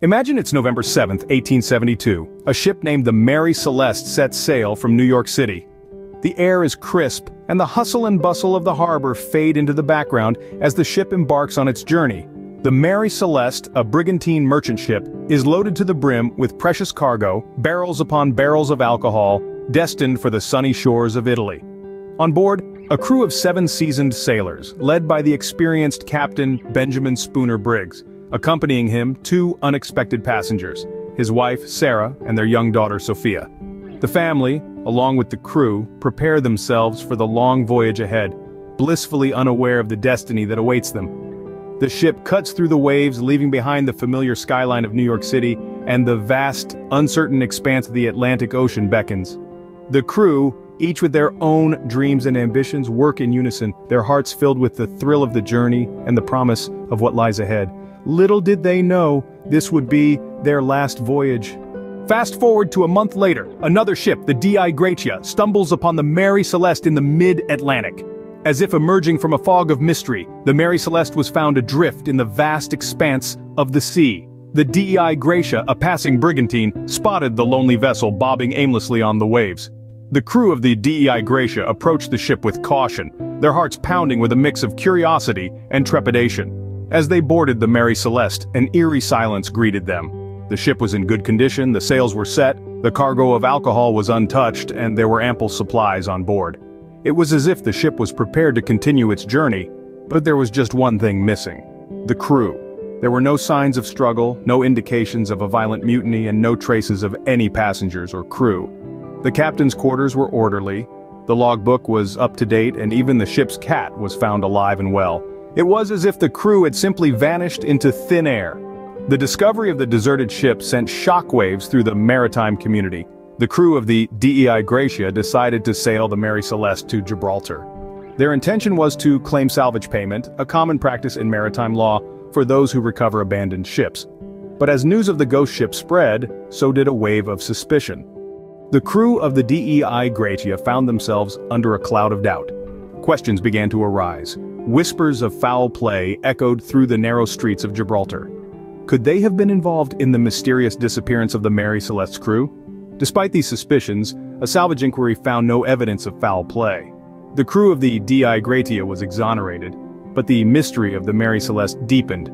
Imagine it's November 7th, 1872. A ship named the Mary Celeste sets sail from New York City. The air is crisp, and the hustle and bustle of the harbor fade into the background as the ship embarks on its journey. The Mary Celeste, a brigantine merchant ship, is loaded to the brim with precious cargo, barrels upon barrels of alcohol, destined for the sunny shores of Italy. On board, a crew of 7 seasoned sailors, led by the experienced Captain Benjamin Spooner Briggs. Accompanying him, 2 unexpected passengers, his wife, Sarah, and their young daughter, Sophia. The family, along with the crew, prepare themselves for the long voyage ahead, blissfully unaware of the destiny that awaits them. The ship cuts through the waves, leaving behind the familiar skyline of New York City, and the vast, uncertain expanse of the Atlantic Ocean beckons. The crew, each with their own dreams and ambitions, work in unison, their hearts filled with the thrill of the journey and the promise of what lies ahead. Little did they know, this would be their last voyage. Fast forward to a month later, another ship, the D.I. Gratia, stumbles upon the Mary Celeste in the mid-Atlantic. As if emerging from a fog of mystery, the Mary Celeste was found adrift in the vast expanse of the sea. The D.I. Gratia, a passing brigantine, spotted the lonely vessel bobbing aimlessly on the waves. The crew of the D.I. Gratia approached the ship with caution, their hearts pounding with a mix of curiosity and trepidation. As they boarded the Mary Celeste, an eerie silence greeted them. The ship was in good condition, the sails were set, the cargo of alcohol was untouched, and there were ample supplies on board. It was as if the ship was prepared to continue its journey, but there was just one thing missing: the crew. There were no signs of struggle, no indications of a violent mutiny, and no traces of any passengers or crew. The captain's quarters were orderly, the logbook was up to date, and even the ship's cat was found alive and well. It was as if the crew had simply vanished into thin air. The discovery of the deserted ship sent shockwaves through the maritime community. The crew of the D.I. Gratia decided to sail the Mary Celeste to Gibraltar. Their intention was to claim salvage payment, a common practice in maritime law for those who recover abandoned ships. But as news of the ghost ship spread, so did a wave of suspicion. The crew of the D.I. Gratia found themselves under a cloud of doubt. Questions began to arise. Whispers of foul play echoed through the narrow streets of Gibraltar. Could they have been involved in the mysterious disappearance of the Mary Celeste's crew? Despite these suspicions, a salvage inquiry found no evidence of foul play. The crew of the D.I. Gratia was exonerated, but the mystery of the Mary Celeste deepened.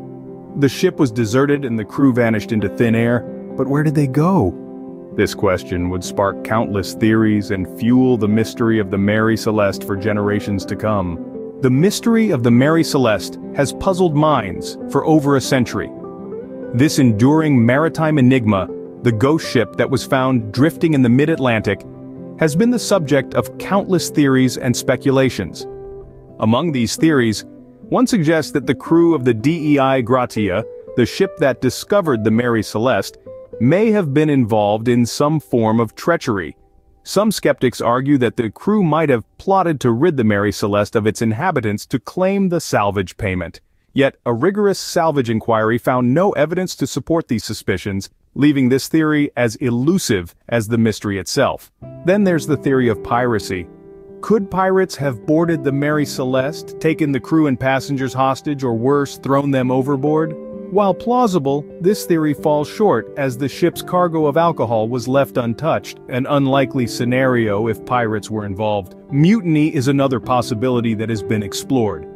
The ship was deserted and the crew vanished into thin air, but where did they go? This question would spark countless theories and fuel the mystery of the Mary Celeste for generations to come. The mystery of the Mary Celeste has puzzled minds for over a century. This enduring maritime enigma, the ghost ship that was found drifting in the mid-Atlantic, has been the subject of countless theories and speculations. Among these theories, one suggests that the crew of the D.I. Gratia, the ship that discovered the Mary Celeste, may have been involved in some form of treachery. Some skeptics argue that the crew might have plotted to rid the Mary Celeste of its inhabitants to claim the salvage payment. Yet a rigorous salvage inquiry found no evidence to support these suspicions, leaving this theory as elusive as the mystery itself. Then there's the theory of piracy. Could pirates have boarded the Mary Celeste, taken the crew and passengers hostage, or worse, thrown them overboard? While plausible, this theory falls short as the ship's cargo of alcohol was left untouched, an unlikely scenario if pirates were involved. Mutiny is another possibility that has been explored.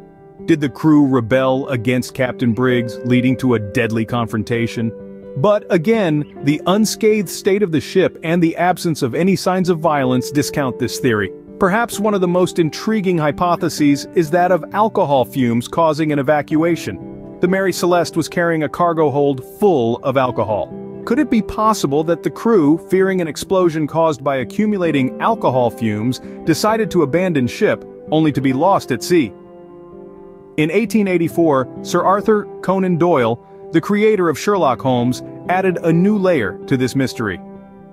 Did the crew rebel against Captain Briggs, leading to a deadly confrontation? But again, the unscathed state of the ship and the absence of any signs of violence discount this theory. Perhaps one of the most intriguing hypotheses is that of alcohol fumes causing an evacuation. The Mary Celeste was carrying a cargo hold full of alcohol. Could it be possible that the crew, fearing an explosion caused by accumulating alcohol fumes, decided to abandon ship, only to be lost at sea? In 1884, Sir Arthur Conan Doyle, the creator of Sherlock Holmes, added a new layer to this mystery.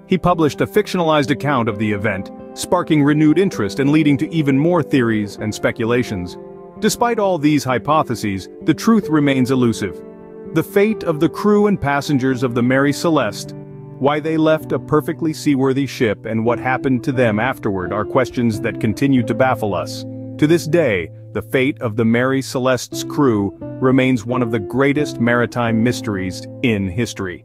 He published a fictionalized account of the event, sparking renewed interest and leading to even more theories and speculations. Despite all these hypotheses, the truth remains elusive. The fate of the crew and passengers of the Mary Celeste, why they left a perfectly seaworthy ship, and what happened to them afterward are questions that continue to baffle us. To this day, the the fate of the Mary Celeste's crew remains one of the greatest maritime mysteries in history.